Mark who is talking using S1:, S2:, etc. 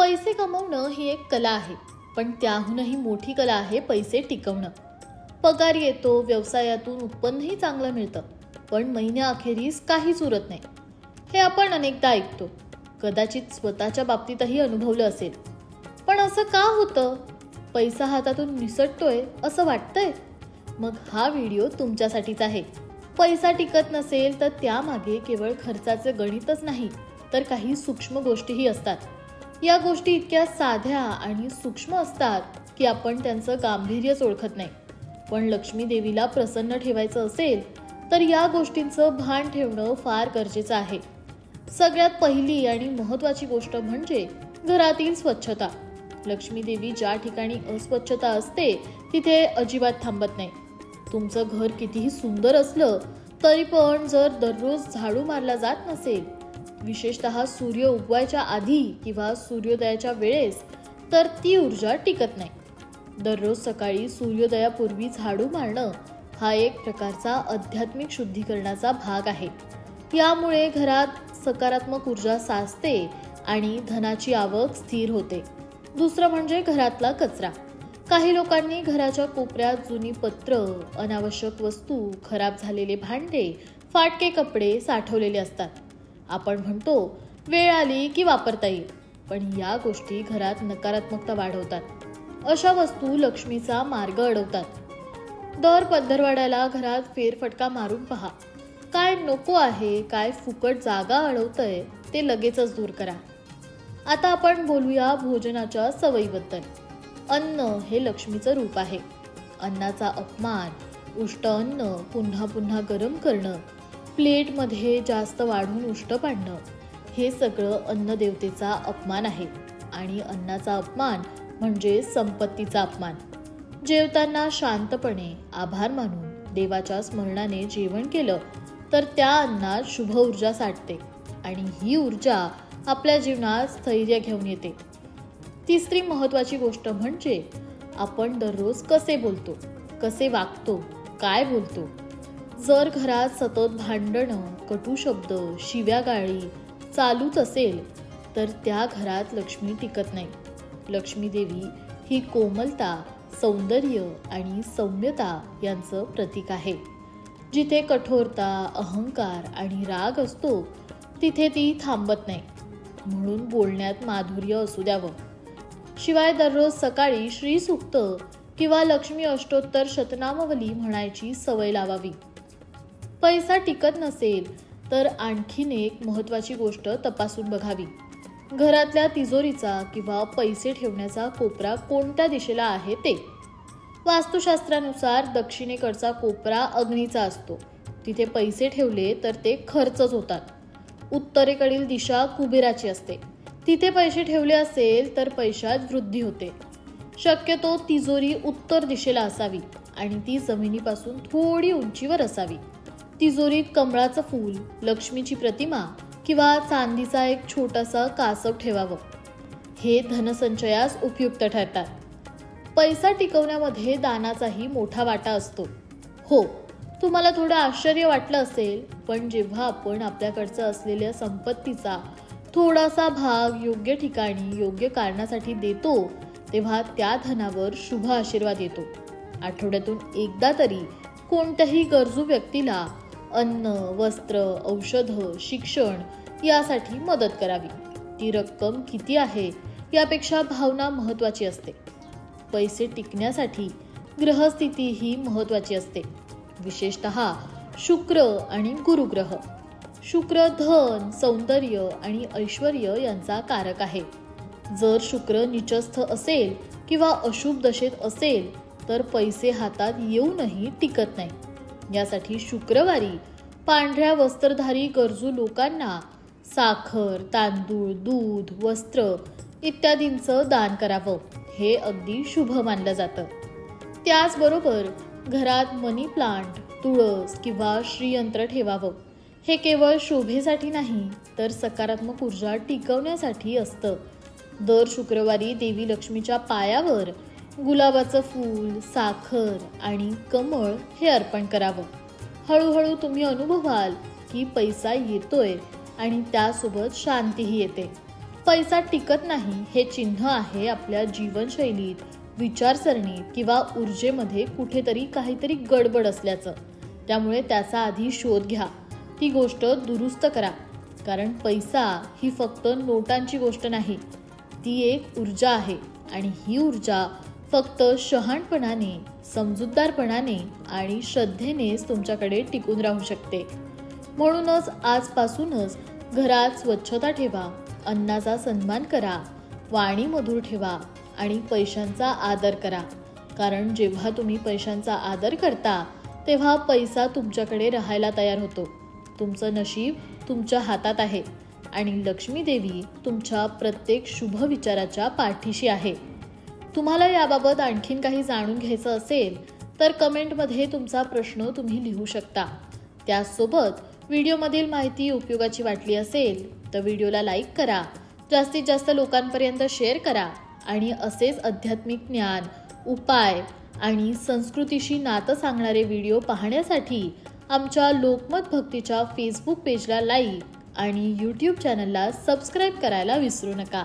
S1: पैसे कमवणं ही एक कला आहे, पण त्याहूनही मोठी कला आहे पैसे टिकवणं. पगार येतो, व्यवसायातून उत्पन्नही चांगलं मिळतं, पण महिन्याअखेरीस काहीच उरत नाही. हे आपण अनेकदा ऐकतो, कदाचित स्वतःच्या बाबतीतही अनुभवलं असेल. पण असं का होतं? पैसा हातातून निसटतोय असं वाटतंय? मग हा व्हिडिओ तुमच्यासाठीच आहे. पैसा टिकत नसेल तर त्यामागे केवळ खर्चाचे गणितच नाही, तर काही सूक्ष्म गोष्टीही असतात. या गोष्टी इतक्या साध्या आणि सूक्ष्म असतात की आपण त्यांचं गांभीर्यच ओळखत नाही. पण लक्ष्मी देवीला प्रसन्न ठेवायचं असेल तर या गोष्टींचं भान ठेवणं फार गरजेचं आहे. सगळ्यात पहिली आणि महत्त्वाची गोष्ट म्हणजे घरातील स्वच्छता. लक्ष्मी देवी ज्या ठिकाणी अस्वच्छता असते तिथे अजिबात थांबत नाही. तुमचं घर कितीही सुंदर असलं तरी पण जर दररोज झाडू मारला जात नसेल, विशेषतः सूर्य उगवायच्या आधी किंवा सूर्योदयाच्या वेळेस, तर ती ऊर्जा टिकत नाही. दररोज सकाळी सूर्योदयापूर्वी झाडू मारणं हा एक प्रकारचा आध्यात्मिक शुद्धीकरणाचा भाग आहे. यामुळे घरात सकारात्मक ऊर्जा साचते आणि धनाची आवक स्थिर होते. दुसरं म्हणजे घरातला कचरा. काही लोकांनी घराच्या कोपऱ्यात जुनी पत्र, अनावश्यक वस्तू, खराब झालेले भांडे, फाटके कपडे साठवलेले असतात. आपण म्हणतो वेळ आली की वापरता येईल, पण या गोष्टी घरात नकारात्मकता वाढवतात. अशा वस्तू लक्ष्मीचा मार्ग अडवतात. दर पद्धरवाड्याला घरात फेरफटका मारून पहा. काय नको आहे, काय फुकट जागा अडवतंय ते लगेचच दूर करा. आता आपण बोलूया भोजनाच्या सवयीबद्दल. अन्न हे लक्ष्मीचं रूप आहे. अन्नाचा अपमान, उष्ट अन्न पुन्हा पुन्हा गरम करणं, प्लेटमध्ये जास्त वाढून उष्ट पाडणं, हे सगळं अन्नदेवतेचा अपमान आहे. आणि अन्नाचा अपमान म्हणजे संपत्तीचा अपमान. जेवताना शांतपणे आभार मानून देवाच्या स्मरणाने जेवण केलं तर त्या अन्नात शुभ ऊर्जा साठते आणि ही ऊर्जा आपल्या जीवनात स्थैर्य घेऊन येते. तिसरी महत्त्वाची गोष्ट म्हणजे आपण दररोज कसे बोलतो, कसे वागतो, काय बोलतो. जर घरात सतत भांडणं, कटू शब्द, शिव्या गाळी चालूच असेल तर त्या घरात लक्ष्मी टिकत नाही. लक्ष्मी देवी ही कोमलता, सौंदर्य आणि सौम्यता यांचं प्रतीक आहे. जिथे कठोरता, अहंकार आणि राग असतो तिथे ती थांबत नाही. म्हणून बोलण्यात माधुर्य असू द्यावं. शिवाय दररोज सकाळी श्रीसूक्त किंवा लक्ष्मी अष्टोत्तर शतनामावली म्हणायची सवय लावावी. पैसा टिकत नसेल तर आणखीन एक महत्त्वाची गोष्ट तपासून बघावी. घरातल्या तिजोरीचा किंवा पैसे ठेवण्याचा कोपरा कोणत्या दिशेला आहे ते. वास्तुशास्त्रानुसार दक्षिणेकडचा कोपरा अग्नीचा असतो. तिथे पैसे ठेवले तर ते खर्चच होतात. उत्तरेकडील दिशा कुबेराची असते. तिथे पैसे ठेवले असेल तर पैशात वृद्धी होते. शक्यतो तिजोरी उत्तर दिशेला असावी आणि ती जमिनीपासून थोडी उंचीवर असावी. तिजोरीत कमळाचं फूल, लक्ष्मीची प्रतिमा किंवा चांदीचा एक छोटासा कासव ठेवावं. हे धनसंचयास उपयुक्त ठरतात. पैसा टिकवण्यामध्ये दानाचाही मोठा वाटा असतो. हो, तुम्हाला थोडं आश्चर्य वाटलं असेल, पण जेव्हा आपण आपल्याकडचं असलेल्या संपत्तीचा थोडासा भाग योग्य ठिकाणी, योग्य कारणासाठी देतो, तेव्हा त्या धनावर शुभ आशीर्वाद येतो. आठवड्यातून एकदा तरी कोणत्याही गरजू व्यक्तीला अन्न, वस्त्र, औषधं, शिक्षण यासाठी मदत करावी. ती रक्कम किती आहे यापेक्षा भावना महत्त्वाची असते. पैसे टिकण्यासाठी ग्रहस्थिती ही महत्त्वाची असते. विशेषतः शुक्र आणि गुरुग्रह. शुक्र धन, सौंदर्य आणि ऐश्वर्य यांचा कारक आहे. जर शुक्र नीचस्थ असेल किंवा अशुभ दशेत असेल तर पैसे हातात येऊनही टिकत नाही. यासाठी शुक्रवारी पांढऱ्या वस्त्रधारी गरजू लोकांना साखर, तांदूळ, दूध, वस्त्र इत्यादींचं दान करावं. हे अगदी शुभ मानलं जातं. त्याचबरोबर घरात मनी प्लांट, तुळस किंवा श्रीयंत्र ठेवावं. हे केवळ शोभेसाठी नाही तर सकारात्मक ऊर्जा टिकवण्यासाठी असतं. दर शुक्रवारी देवी लक्ष्मीच्या पायावर गुलाबाचं फूल, साखर आणि कमळ हे अर्पण करावं. हळूहळू तुम्ही अनुभवाल की पैसा येतोय आणि त्यासोबत शांतीही येते. पैसा टिकत नाही हे चिन्ह आहे आपल्या जीवनशैलीत, विचारसरणीत किंवा ऊर्जेमध्ये कुठेतरी काहीतरी गडबड असल्याचं. त्यामुळे त्याचा आधी शोध घ्या, ती गोष्ट दुरुस्त करा. कारण पैसा ही फक्त नोटांची गोष्ट नाही, ती एक ऊर्जा आहे आणि ही ऊर्जा फक्त शहाणपणाने, समजूतदारपणाने आणि श्रद्धेनेच तुमच्याकडे टिकून राहू शकते. म्हणूनच आजपासूनच घरात स्वच्छता ठेवा, अन्नाचा सन्मान करा, वाणी मधुर ठेवा आणि पैशांचा आदर करा. कारण जेव्हा तुम्ही पैशांचा आदर करता तेव्हा पैसा तुमच्याकडे राहायला तयार होतो. तुमचं नशीब तुमच्या हातात आहे आणि लक्ष्मी देवी तुमच्या प्रत्येक शुभ विचाराच्या पाठीशी आहे. तुम्हाला याबाबत आणखीन काही जाणून घ्यायचं असेल तर कमेंटमध्ये तुमचा प्रश्न तुम्ही लिहू शकता. त्याचसोबत व्हिडिओमधील माहिती उपयोगाची वाटली असेल तर व्हिडिओला लाईक करा, जास्तीत जास्त लोकांपर्यंत शेअर करा आणि असेच आध्यात्मिक ज्ञान, उपाय आणि संस्कृतीशी नातं सांगणारे व्हिडिओ पाहण्यासाठी आमच्या लोकमत भक्तीच्या फेसबुक पेजला लाईक आणि यूट्यूब चॅनलला सबस्क्राईब करायला विसरू नका.